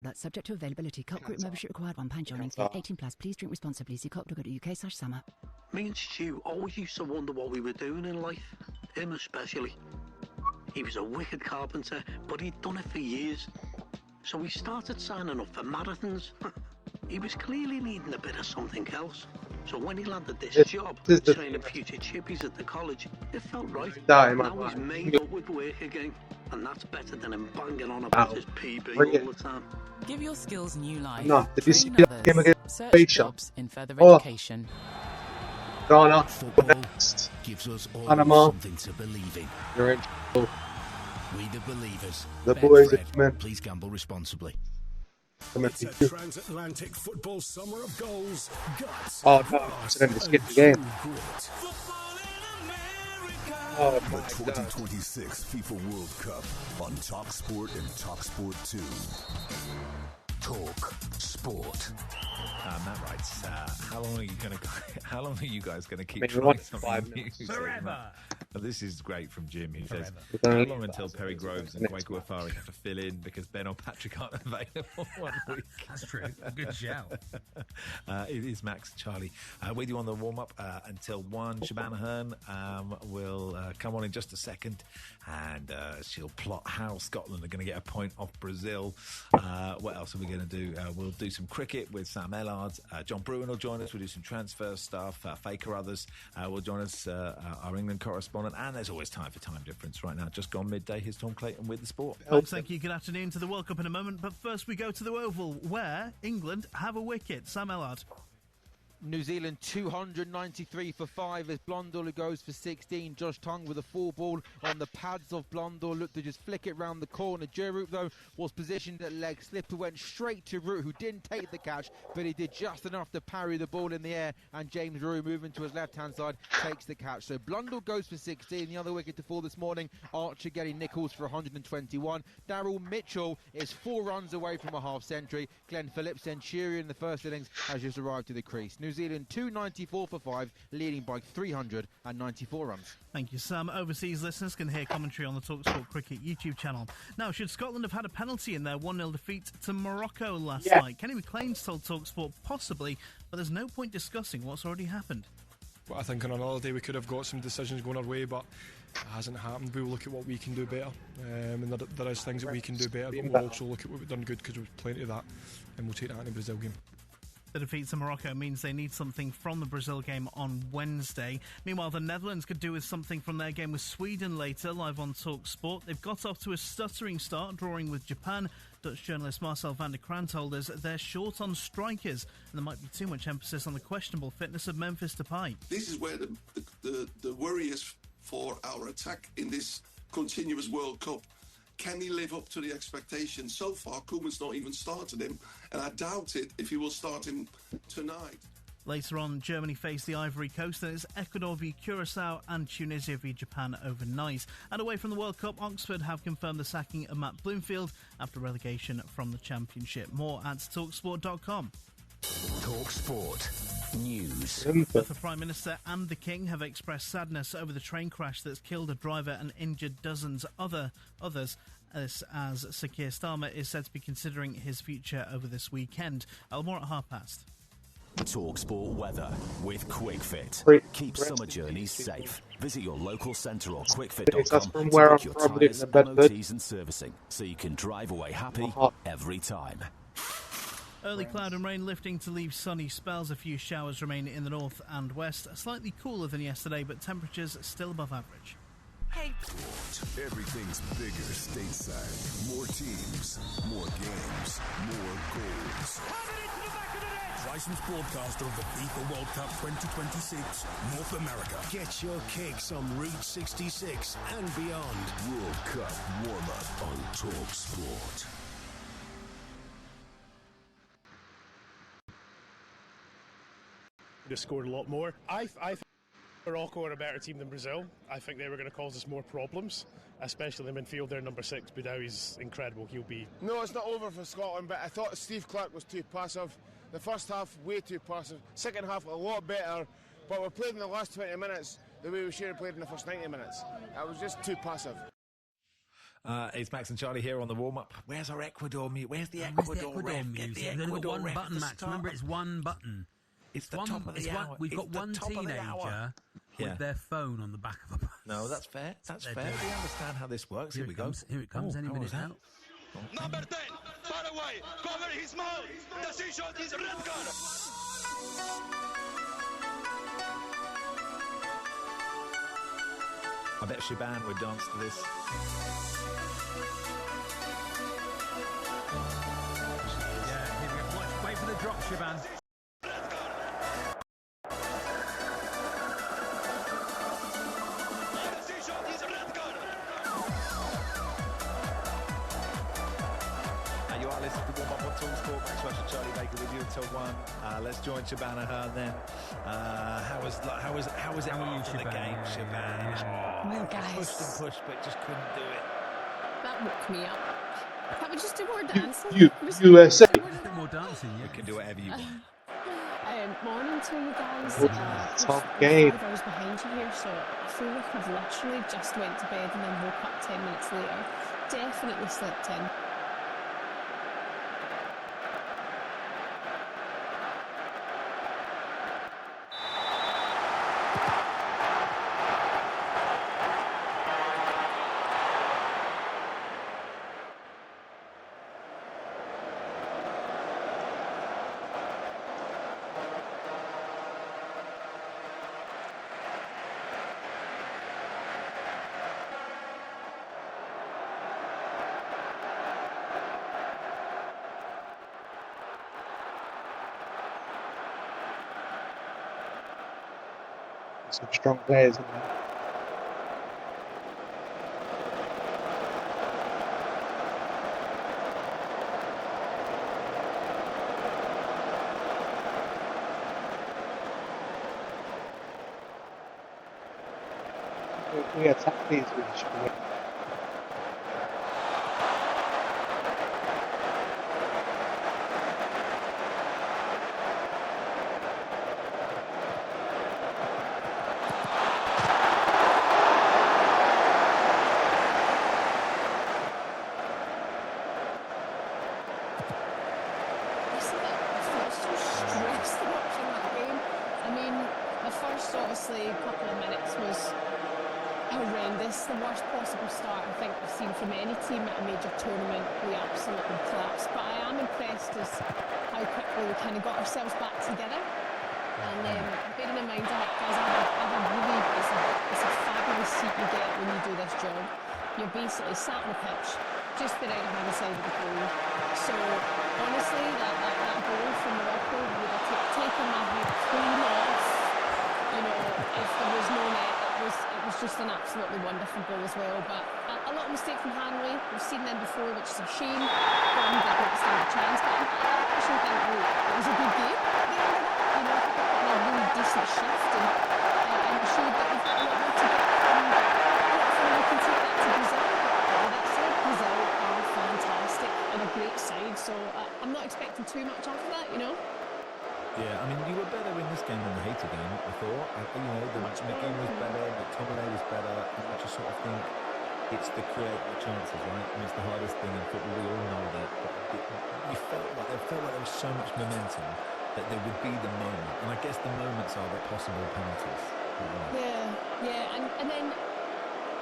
That's subject to availability. Cup group membership required. £1 joining fee. 18 plus. Please drink responsibly. See cup.co.uk/summer. Me and Stu always used to wonder what we were doing in life. Him especially. He was a wicked carpenter, but he'd done it for years. So he started signing up for marathons. He was clearly needing a bit of something else. So when he landed this job, training future chippies at the college, it felt right. Now he's made up with work again. And that's better than him banging on about his PB all the time. Give your skills new life. No, did you see Train that game others. against Search Croatia? jobs in further education. Ghana, Football next. gives us all Panama. something to believe in. You're in trouble. We the believers. The Bet boys Fred. are coming. Please gamble responsibly. It's a transatlantic football summer of goals, guts, Oh no, I didn't just skip the game. Oh the my god. 2026 FIFA World Cup on TalkSport and TalkSport 2. Talk Sport. Matt writes, how long are you guys going to keep Maybe trying 1 to something 5 new? minutes. Forever. Well, this is great from Jim. He says, Forever. how long until Perry Groves and Kwaku Afari have to fill in because Ben or Patrick aren't available 1 week? That's true. A good shout. It is Max Charlie with you on the warm-up until 1. Shabana Hearn will come on in just a second, and she'll plot how Scotland are going to get a point off Brazil. What else are we going to do? We'll do some cricket with Sam Ellard. John Bruin will join us. We'll do some transfer stuff. Faker Others will join us, our England correspondent. And there's always time for time difference. Right now, just gone midday. Here's Tom Clayton with the sport. Thanks, thank you. Good afternoon to the World Cup in a moment. But first we go to the Oval, where England have a wicket. Sam Ellard. New Zealand 293 for 5 as Blundell, who goes for 16. Josh Tongue with a 4 ball on the pads of Blundell. Looked to just flick it round the corner. Joe Root, though, was positioned at leg. Slipper went straight to Root, who didn't take the catch, but he did just enough to parry the ball in the air. And James Root, moving to his left-hand side, takes the catch. So Blundell goes for 16. The other wicket to fall this morning, Archer getting Nichols for 121. Darryl Mitchell is 4 runs away from a half-century. Glenn Phillips, Centurion in the first innings, has just arrived to the crease. New Zealand 294 for 5, leading by 394 runs. Thank you, Sam. Overseas listeners can hear commentary on the TalkSport Cricket YouTube channel. Now, should Scotland have had a penalty in their 1-0 defeat to Morocco last night? Kenny McLean's told TalkSport possibly, but there's no point discussing what's already happened. Well, I think on another day we could have got some decisions going our way, but it hasn't happened. We'll look at what we can do better, and there is things that we can do better, but we'll also look at what we've done good, because there's plenty of that, and we'll take that in the Brazil game. The defeat to Morocco means they need something from the Brazil game on Wednesday. Meanwhile, the Netherlands could do with something from their game with Sweden later, live on TalkSport. They've got off to a stuttering start, drawing with Japan. Dutch journalist Marcel van der Krant told us they're short on strikers, and there might be too much emphasis on the questionable fitness of Memphis Depay. This is where the worry is for our attack in this continuous World Cup. Can he live up to the expectations? So far, Koeman's not even started him, and I doubt it if he will start him tonight. Later on, Germany face the Ivory Coast, and it's Ecuador v Curacao and Tunisia v Japan overnight. And away from the World Cup, Oxford have confirmed the sacking of Matt Bloomfield after relegation from the Championship. More at talksport.com. TalkSport News. Both the Prime Minister and the King have expressed sadness over the train crash that's killed a driver and injured dozens others. As Sir Keir Starmer is said to be considering his future over this weekend. More at past. TalkSport weather with QuickFit. Keep summer journeys safe. Visit your local centre or quickfit.com to book your tyres, MOTs and servicing, so you can drive away happy every time. Early cloud and rain lifting to leave sunny spells. A few showers remain in the north and west. Slightly cooler than yesterday, but temperatures still above average. Hey. Everything's bigger stateside. More teams, more games, more goals. Licensed broadcaster of the FIFA World Cup 2026, North America. Get your kicks on Route 66 and beyond. World Cup warm-up on TalkSport. They scored a lot more. I think Morocco are a better team than Brazil. I think they were going to cause us more problems, especially the midfield there, number 6. Boudaoui is incredible. He'll be... No, it's not over for Scotland, but I thought Steve Clarke was too passive. The first half, way too passive. Second half, a lot better. But we played in the last 20 minutes the way we should have played in the first 90 minutes. I was just too passive. It's Max and Charlie here on the warm-up. Where's our Ecuador music? Where's the Ecuador ref? Get the We've only got Ecuador one ref button, to Max. start. Remember, it's one button. It's the top of the hour. We've got one teenager with their phone on the back of a bus. No, that's fair. That's fair. doing. We understand how this works. Here we go. Here it comes. Any how minute was that? now. Number 10, Paraguay, cover his mouth. Decision is red card. I bet Shaban would dance to this. Yeah, here we go. Wait for the drop, Shaban. You are listening to Warm Up on TalkSport. Max Rush and Charlie Baker with you until 1. Let's join Shaban Ahern then. How was it after the game, Shaban? Well, guys. Pushed and pushed, but just couldn't do it. That woke me up. Can't we just do more dancing? USA. More dancing, You can do whatever you want. Morning to you guys. Top game. 5 hours behind you here, so I feel like I've literally just went to bed and then woke up 10 minutes later. Definitely slept in. Some strong players in there. If we attack these, we should win. Obviously, a couple of minutes was horrendous. The worst possible start I think we've seen from any team at a major tournament. We absolutely collapsed. But I am impressed as how quickly we kind of got ourselves back together. And bearing in mind, guys, it's a fabulous seat you get when you do this job. You're basically sat on the pitch, just the right hand side of the goal. So honestly, that goal from Morocco would have taken my head clean off. You know, if there was no net, it was just an absolutely wonderful goal as well. But a lot of mistake from Hanley. We've seen them before, which is a shame. Gordon did not stand a chance, but I actually think it was a good game at the end of that. You know, I think we put in a really decent shift and showed that we've got a lot more to get from. Hopefully we can take that to Brazil. But that said, Brazil are fantastic and a great side, so I'm not expecting too much after that, you know. Yeah, I mean, you were better in this game than the Haiti game, I thought. You know, the McGinn was better, the McTominay was better, and I just sort of think it's the create the chances, right? I mean, it's the hardest thing in football, we all know that. But it felt like there was so much momentum that there would be the moment. And I guess the moments are the possible penalties. Yeah, and then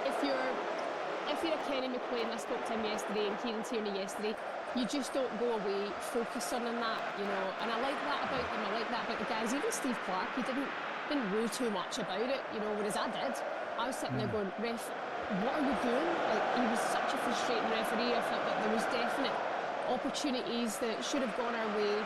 if you're a Kenny McLean, I spoke to him yesterday and Kieran Tierney yesterday, you just don't go away focusing on that, you know. And I like that about them. I like that about the guys. Even Steve Clark, he didn't rue too much about it, you know. Whereas I did. I was sitting there going, ref, what are you doing? Like, he was such a frustrating referee. I felt that there was definite opportunities that should have gone our way,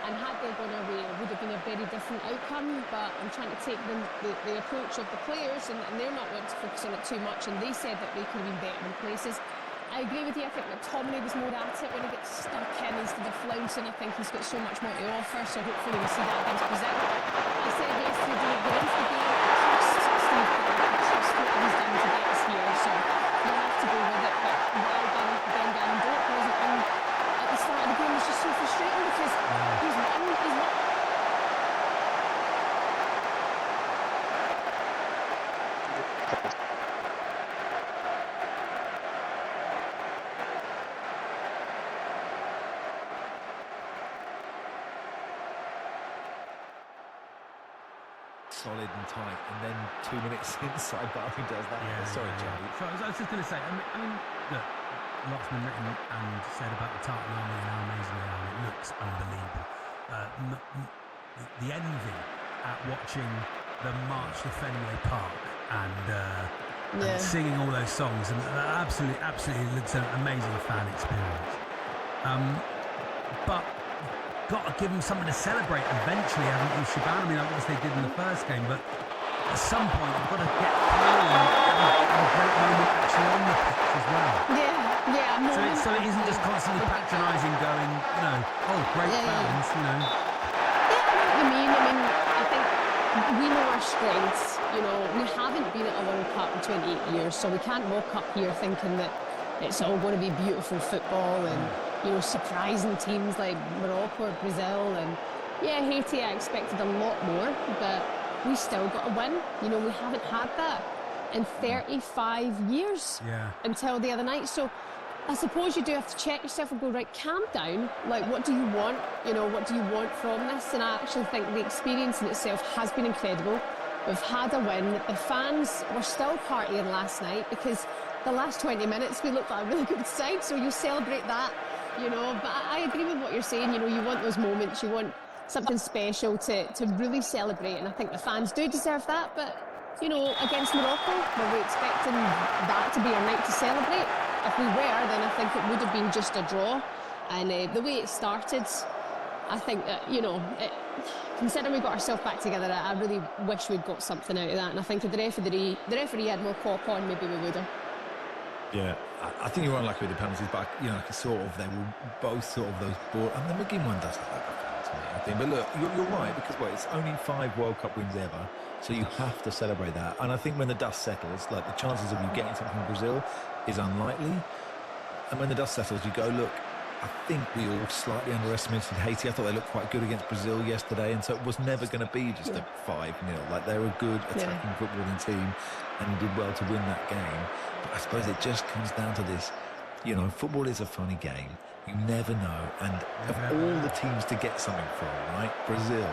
and had they gone our way, it would have been a very different outcome. But I'm trying to take the approach of the players, and they're not wanting to focus on it too much. And they said that they could have been better in places. I agree with you. I think McTominay was more at it when he gets stuck in instead of flouncing. I think he's got so much more to offer, so hopefully we'll see that against Brazil. I said yesterday, do we go into the game? I trust Steve Clark. I trust what he's done to get us here, so you have to go with it. But well done, Ben Gandot wasn't on at the start of the game. It's just so frustrating because he's won. solid and tight, and then 2 minutes inside, Barkley does that. Sorry, Charlie. So I was just going to say, I mean, look, lots been written and said about the Tartan Army and how amazing they are. It looks unbelievable. The envy at watching them march to Fenway Park and singing all those songs, and absolutely looks an amazing fan experience. But got to give them something to celebrate eventually, haven't you, Shaban? I mean, I guess they did in the first game, but at some point you've got to get through and have a great moment actually on the pitch as well. So it isn't just constantly patronising, going, great fans, Yeah, I know what you mean. I mean, I think we know our strengths. We haven't been at a World Cup in 28 years, so we can't walk up here thinking that it's all going to be beautiful football and surprising teams like Morocco or Brazil. And Haiti, I expected a lot more, but we still got a win. We haven't had that in 35 years until the other night. So I suppose you do have to check yourself and go, right, calm down. Like, what do you want? What do you want from this? And I actually think the experience in itself has been incredible. We've had a win. The fans were still partying last night because the last 20 minutes we looked like a really good side. So you celebrate that, But I agree with what you're saying. You want those moments. You want something special to really celebrate. And I think the fans do deserve that. But, against Morocco, were we expecting that to be our night to celebrate? If we were, then I think it would have been just a draw. And the way it started, I think that, considering we got ourselves back together, I really wish we'd got something out of that. And I think if the referee had more cop on, maybe we would have. Yeah, I think you were unlucky with the penalties, but they were both sort of those ball. And the McGinn one does look like a foul to me, I think. But look, you're right, because it's only 5 World Cup wins ever, so you have to celebrate that. And I think when the dust settles, like, the chances of you getting something from Brazil is unlikely. And when the dust settles, you go, look, I think we all slightly underestimated Haiti. I thought they looked quite good against Brazil yesterday, and so it was never going to be just a 5-0. Like, they're a good attacking footballing team, and you did well to win that game. But I suppose it just comes down to this. Football is a funny game. You never know. And of all the teams to get something from, right? Brazil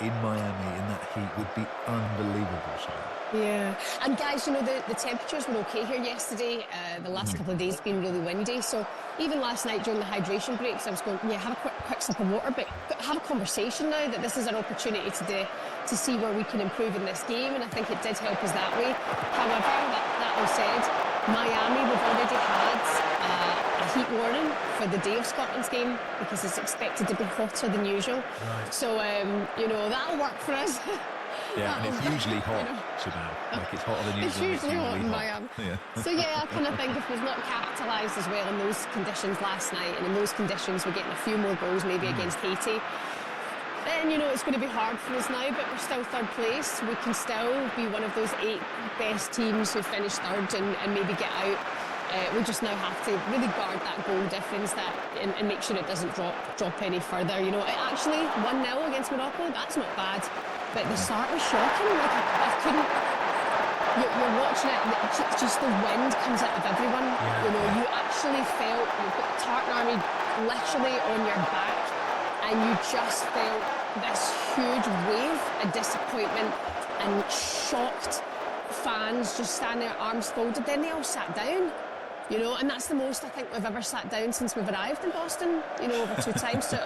in Miami in that heat would be unbelievable, Sharon. Yeah, and guys, the temperatures were okay here yesterday. The last couple of days have been really windy, so even last night during the hydration breaks, I was going, have a quick sip of water, but have a conversation now that this is an opportunity to see where we can improve in this game, and I think it did help us that way. However, that all said, Miami, we've already had a heat warning for the day of Scotland's game because it's expected to be hotter than usual. Right. So, that'll work for us. Yeah, and it's usually hot, Shaban. Like, it's hotter than usual. It's usually hot in Miami. Yeah. So, I kind of think if we've not capitalised as well in those conditions last night, and in those conditions we're getting a few more goals maybe against Haiti, then, it's going to be hard for us now, but we're still third place. We can still be one of those 8 best teams who finish third and maybe get out. We just now have to really guard that goal difference and make sure it doesn't drop any further. Actually, 1-0 against Morocco, that's not bad. But the start was shocking. Like, I couldn't. You're watching it. Just the wind comes out of everyone. You actually felt you've got the Tartan Army literally on your back, and you just felt this huge wave of disappointment and shocked fans just standing there, arms folded. Then they all sat down. And that's the most I think we've ever sat down since we've arrived in Boston, over 2 times. So,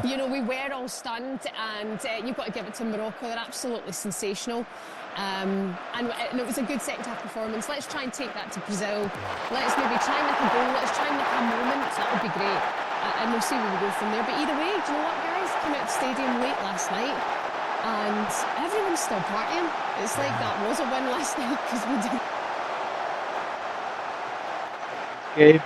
we were all stunned, and you've got to give it to Morocco. They're absolutely sensational. And it was a good second-half performance. Let's try and take that to Brazil. Let's maybe try and make a goal. Let's try and make a moment. That would be great. And we'll see where we go from there. But either way, do you know what, guys? Came out of the stadium late last night, and everyone's still partying. It's like that was a win last night because we did. Gabe.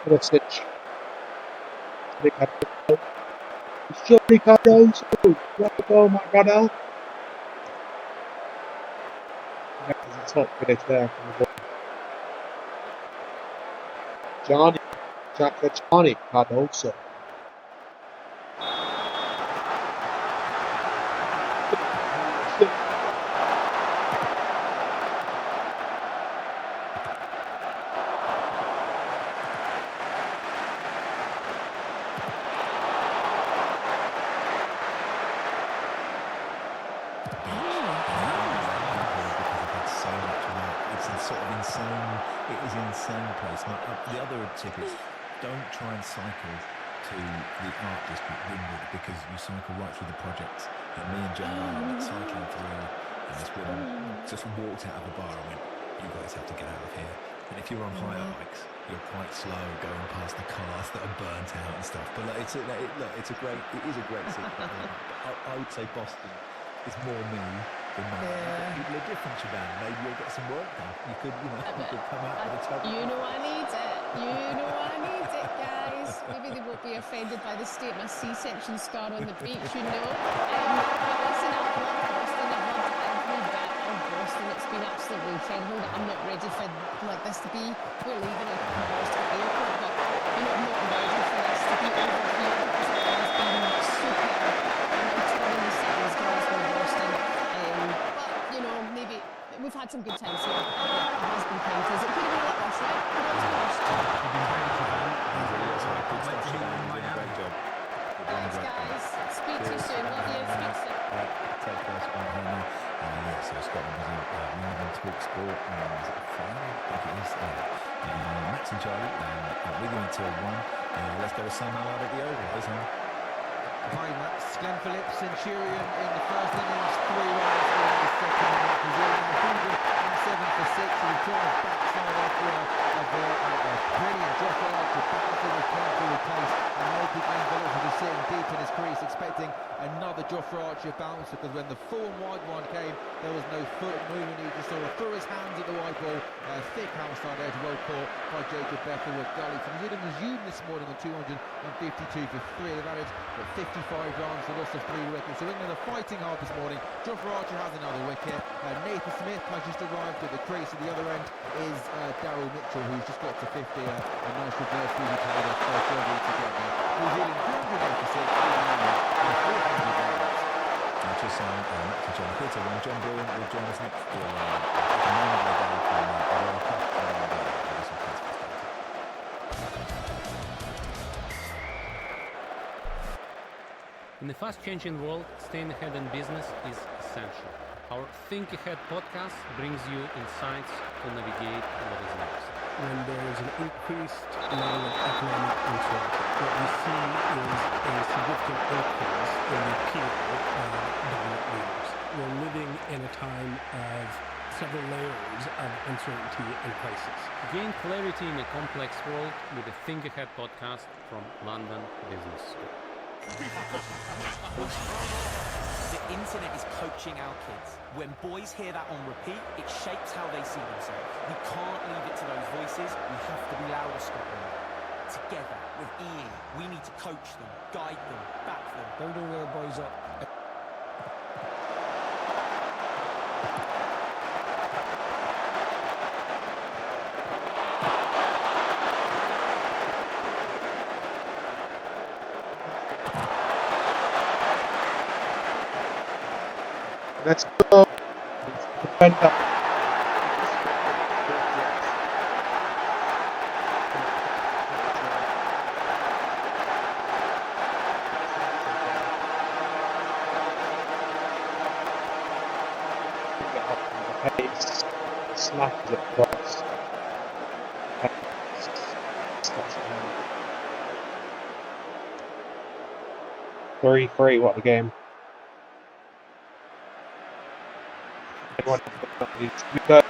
Pulisic. It's Johnny Cardoso. What a goal, my brother. There's a top finish there from the ball. Johnny Cardoso. The other tip is don't try and cycle to the art district Wynwood because you cycle right through the projects. And me and Joe were cycling through, and this woman just walked out of the bar and went, "You guys have to get out of here." And if you're on hire bikes, you're quite slow going past the cars that are burnt out and stuff. But it is a great city. I would say Boston is more me than that. Yeah. People are different, Shaban. Maybe you'll get some work done. You could come out with a total. You know I need it, guys. Maybe they won't be offended by the state of my C-section scar on the beach, you know. But listen, I've loved Boston. I've loved every bit of Boston. It's been absolutely incredible. I'm not ready for this to be. We're leaving at Boston Airport, but I'm not ready for this to be over here because it has been superb. I'm now turning the cities, Glasgow, Boston. But maybe we've had some good times here. It has been kind to us. It could have been a lot worse, right? Could have been worse. Great job. Thanks, guys. Speak to you soon. Love you. Speak soon. Take first one here now. So Scotland was live on Talk Sport. Is it Friday? I think it is. Max and Charlie with you until 1. Let's go with Sam Allard at the Oval. Hey, Sam. Hi, Max. Glenn Phillips, Centurion in the first innings, 3 runs in the second innings. He's in 107 for 6. He drives backside after a brilliant drop out to bounce with the pace. And maybe Glenn Phillips was sitting deep in his crease expecting another Jofra Archer bounce, because when the full and wide one came, there was no foot movement. He just sort of threw his hands at the wide ball. Thick outside edge, well caught by Jacob Becker with gully. From New Zealand resumed this morning on 252 for 3. They've added 55 runs, the loss of 3 wickets. So England are fighting hard this morning. Jofra Archer has another wicket. Nathan Smith has just arrived at the crease. At the other end is Daryl Mitchell, who's just got to 50. A nice reverse really played off by Germany to get there. New Zealand 286 and 400 runs. Just John Hitter and John Brilliant will join us next year. The moment of the day from the World Cup. In the fast-changing world, staying ahead in business is essential. Our Think Ahead podcast brings you insights to navigate what is next. When there is an increased level of economic uncertainty, what we see is a significant increase in the appeal of dominant leaders. We're living in a time of several layers of uncertainty and crisis. Gain clarity in a complex world with the Think Ahead podcast from London Business School. The internet is coaching our kids. When boys hear that on repeat, it shapes how they see themselves. We can't leave it to those voices. We have to be louder, Scotland. Together, with Ian, we need to coach them, guide them, back them. Building their boys up. Let's go. Defend up. Pace, snap it across. 3-3, what a game. Everyone needs to go.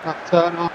Matt Turner.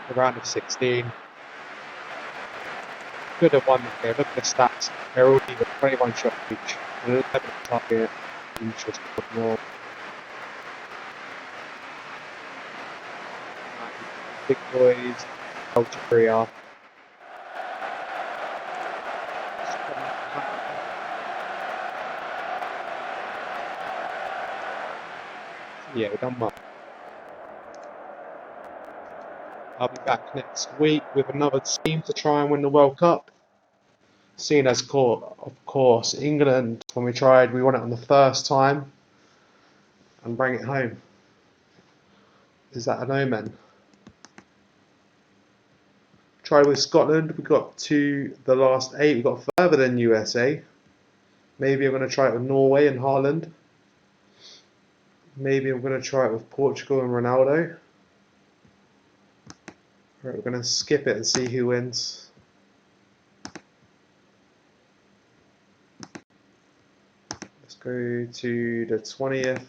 The round of 16. Could have won the game. Look at the stats. They're all even 21 shots each. 11 target. Each was more. Big boys. Algeria. Yeah, we've done well. I'll be back next week with another team to try and win the World Cup. Seeing as, of course, England, when we tried, we won it on the first time and bring it home. Is that an omen? Tried with Scotland, we got to the last 8, we got further than USA. Maybe I'm going to try it with Norway and Haaland. Maybe I'm going to try it with Portugal and Ronaldo. Right, we're going to skip it and see who wins. Let's go to the 20th.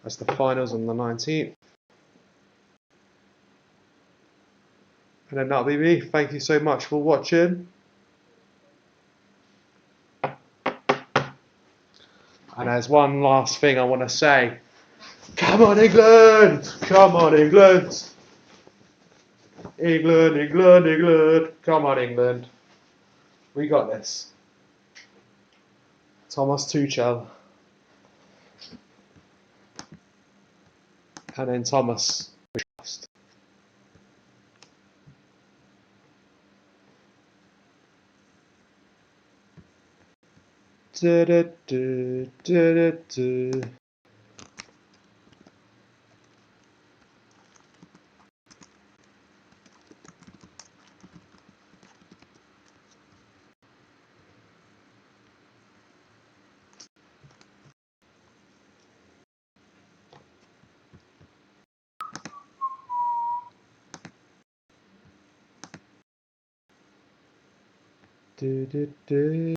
That's the finals on the 19th. And then that'll be me. Thank you so much for watching. And there's one last thing I want to say. Come on, England! Come on, England! England, England, England! Come on, England! We got this. Thomas Tuchel. And then Thomas. We trust. Da, da, da, da, da, da. Do, do, do,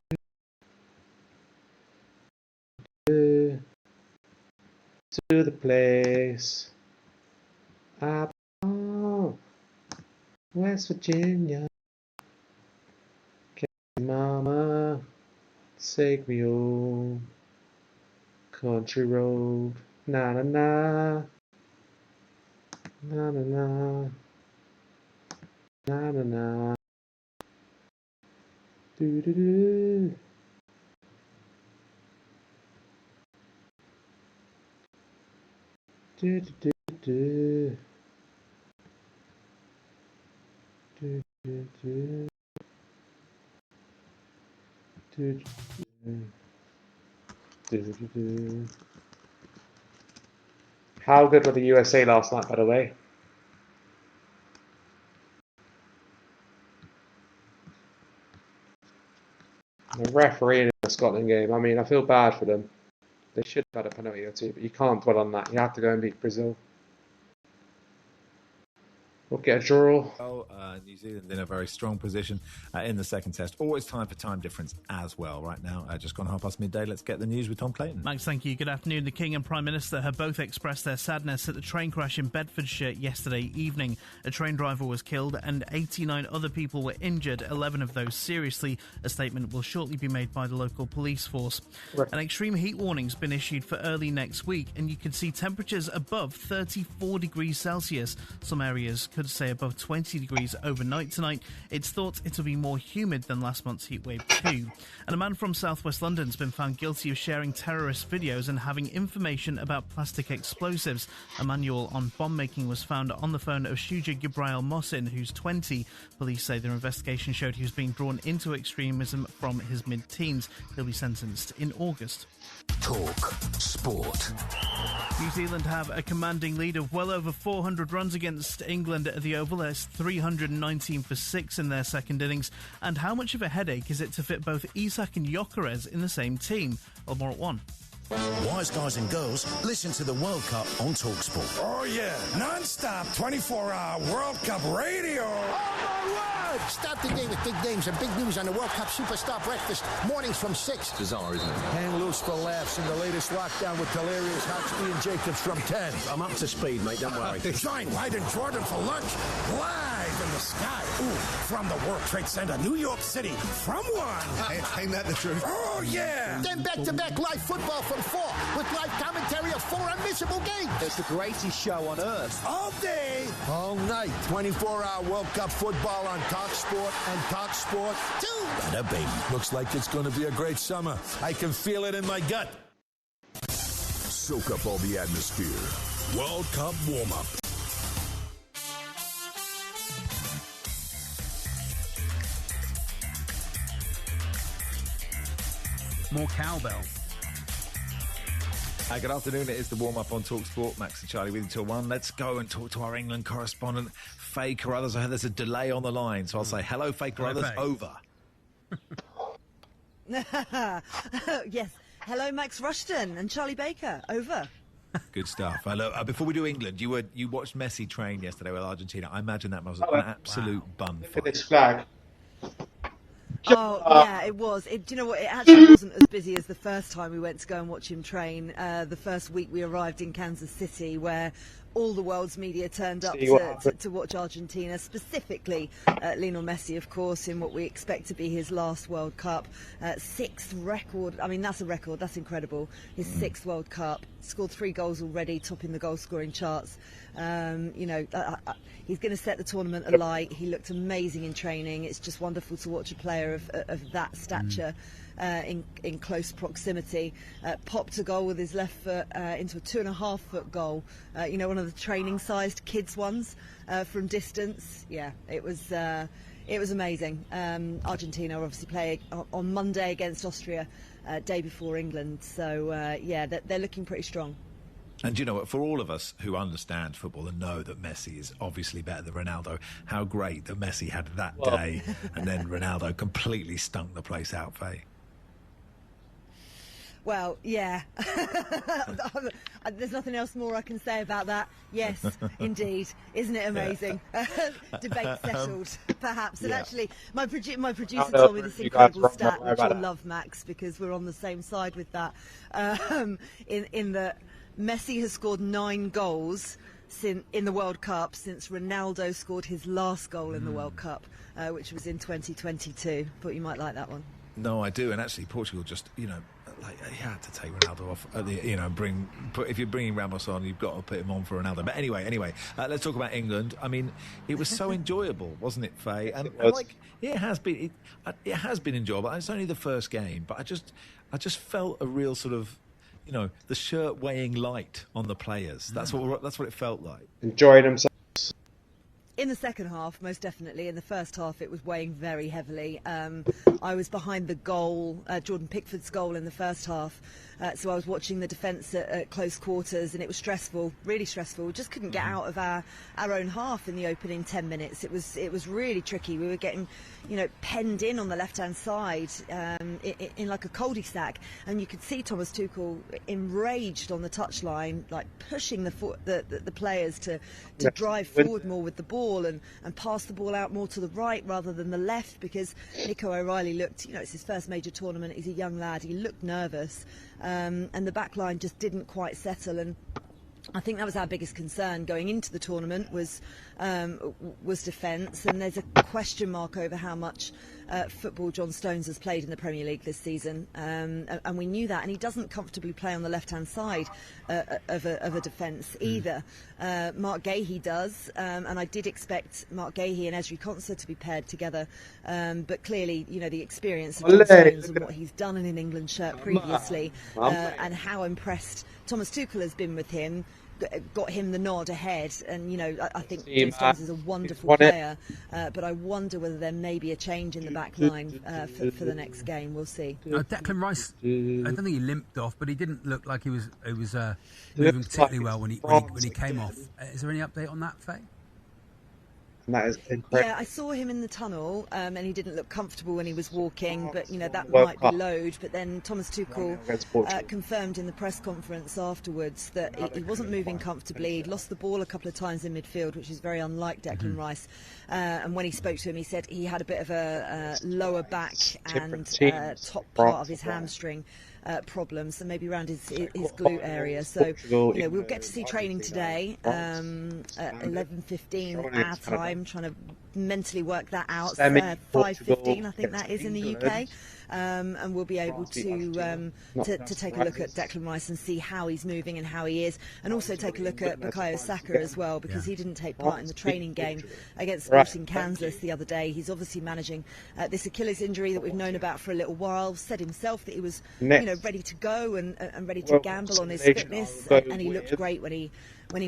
do, to the place. Oh, West Virginia. Mama, take me home. Country road. Na na na. Na na na. Na na na. Do do do. Do do do. Do do do. Do do do. Do do do. How good were the USA last night, by the way? The referee in the Scotland game, I mean, I feel bad for them. They should have had a penalty or two, but you can't dwell on that. You have to go and beat Brazil. We'll get a draw. New Zealand in a very strong position in the second test. Always time for time difference as well. Right now, just gone midday. Let's get the news with Tom Clayton. Max, thank you. Good afternoon. The King and Prime Minister have both expressed their sadness at the train crash in Bedfordshire yesterday evening. A train driver was killed and 89 other people were injured, 11 of those seriously. A statement will shortly be made by the local police force. Right. An extreme heat warning's been issued for early next week, and you can see temperatures above 34 degrees Celsius. Some areas could say above 20 degrees overnight tonight. It's thought it'll be more humid than last month's heatwave 2. And a man from southwest London's been found guilty of sharing terrorist videos and having information about plastic explosives. A manual on bomb making was found on the phone of Shuja Gibrail Mohsin, who's 20. Police say their investigation showed he was being drawn into extremism from his mid-teens. He'll be sentenced in August. Talk Sport. New Zealand have a commanding lead of well over 400 runs against England at the Oval. That's 319 for 6 in their second innings. And how much of a headache is it to fit both Isak and Gyökeres in the same team? Well, more at 1. Wise guys and girls, listen to the World Cup on TalkSport. Oh yeah, non-stop 24-hour World Cup radio. Oh my word! Start the day with big names and big news on the World Cup Superstar Breakfast. Mornings from 6. Bizarre, isn't it? Hang loose for laughs in the latest lockdown with Delirious, Hawksby and Jacobs from 10. I'm up to speed, mate, don't worry. Join White and Jordan for lunch, live in the sky. Ooh, from the World Trade Center, New York City, from 1. Ain't that the truth? Oh yeah! Then back-to-back live football from 4 with live commentary of 4 unmissable games. It's the greatest show on earth. All day, all night. 24-hour World Cup football on TalkSport and TalkSport 2. Bada bing. Looks like it's going to be a great summer. I can feel it in my gut. Soak up all the atmosphere. World Cup warm-up. More cowbell. Good afternoon. It is the warm-up on TalkSport. Max and Charlie with you till 1. Let's go and talk to our England correspondent, Faye Carruthers. I heard there's a delay on the line, so I'll say hello, Faye Carruthers. Over. Yes. Hello, Max Rushton and Charlie Baker. Over. Good stuff. Before we do England, you watched Messi train yesterday with Argentina. I imagine that was an absolute bun. Look at this flag. Oh, yeah, it was. Do you know what? It actually wasn't as busy as the first time we went to go and watch him train. The first week we arrived in Kansas City, where all the world's media turned up to watch Argentina, specifically Lionel Messi, of course, in what we expect to be his last World Cup. 6th record. I mean, that's a record. That's incredible. His 6th World Cup. Scored 3 goals already, topping the goal-scoring charts. He's going to set the tournament alight. He looked amazing in training. It's just wonderful to watch a player of that stature in close proximity. Popped a goal with his left foot into a 2.5-foot goal. One of the training-sized kids ones from distance. Yeah, it was amazing. Argentina obviously play on Monday against Austria, day before England. So they're looking pretty strong. And you know what, for all of us who understand football and know that Messi is obviously better than Ronaldo, how great that Messi had that day and then Ronaldo completely stunk the place out, Faye. Well, yeah. There's nothing else more I can say about that. Yes, indeed. Isn't it amazing? Debate settled, perhaps. And actually, my producer told me this incredible stat, which you'll love, Max, because we're on the same side with that. In the Messi has scored 9 goals in the World Cup since Ronaldo scored his last goal in the World Cup, which was in 2022. Thought you might like that one. No, I do. And actually, Portugal just, you had to take Ronaldo off. If you're bringing Ramos on, you've got to put him on for Ronaldo. But anyway, let's talk about England. I mean, it was so enjoyable, wasn't it, Faye? And it has been. It has been enjoyable. It's only the first game, but I just felt a real sort of, the shirt weighing light on the players. That's what it felt like. Enjoying themselves. In the second half, most definitely. In the first half, it was weighing very heavily. I was behind the goal, Jordan Pickford's goal in the first half. So I was watching the defence at close quarters, and it was stressful, really stressful. We just couldn't get out of our own half in the opening 10 minutes. It was really tricky. We were getting, penned in on the left-hand side in like a cul-de-sac, and you could see Thomas Tuchel enraged on the touchline, like pushing the players to drive forward more with the ball and pass the ball out more to the right rather than the left, because Nico O'Reilly looked, it's his first major tournament. He's a young lad. He looked nervous. And the back line just didn't quite settle, and I think that was our biggest concern going into the tournament was defence, and there's a question mark over how much football John Stones has played in the Premier League this season, and we knew that, and he doesn't comfortably play on the left-hand side of a defence either. Mark Gahey does, and I did expect Mark Gahey and Ezri Konsa to be paired together, but clearly, the experience of John Stones and what he's done in an England shirt previously, and how impressed Thomas Tuchel has been with him, got him the nod ahead. And I think John Stones is a wonderful player, but I wonder whether there may be a change in the back line for the next game. We'll see. Declan Rice, I don't think he limped off, but he didn't look like he was moving particularly well when he came off. Is there any update on that, Faye? That is incredible. Yeah, I saw him in the tunnel, and he didn't look comfortable when he was walking, but that might be load. But then Thomas Tuchel confirmed in the press conference afterwards that he wasn't moving comfortably. He'd lost the ball a couple of times in midfield, which is very unlike Declan Rice. And when he spoke to him, he said he had a bit of a lower back and top part of his hamstring problems, so maybe around his glute area. So we'll get to see training today at 11:15 our time, trying to mentally work that out. 5:15 I think that is in the UK, and we'll be able to take a look at Declan Rice and see how he's moving and how he is, and also take a look at Bukayo Saka as well, because he didn't take part in the training game against Sporting Kansas the other day. He's obviously managing this Achilles injury that we've known about for a little while. Said himself that he was ready to go and ready to gamble on his fitness, and he looked great when he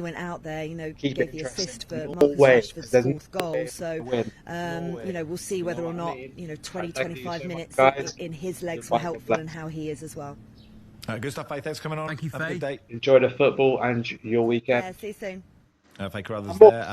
went out there. Gave the assist for Marcus Rashford's fourth goal. So we'll see whether or not 20-25 minutes in his legs were helpful, and how he is as well. Good stuff, Faye. Thanks for coming on. Thank you, Faye. Enjoy the football and your weekend. Yeah, see you soon. Faye Carruthers there.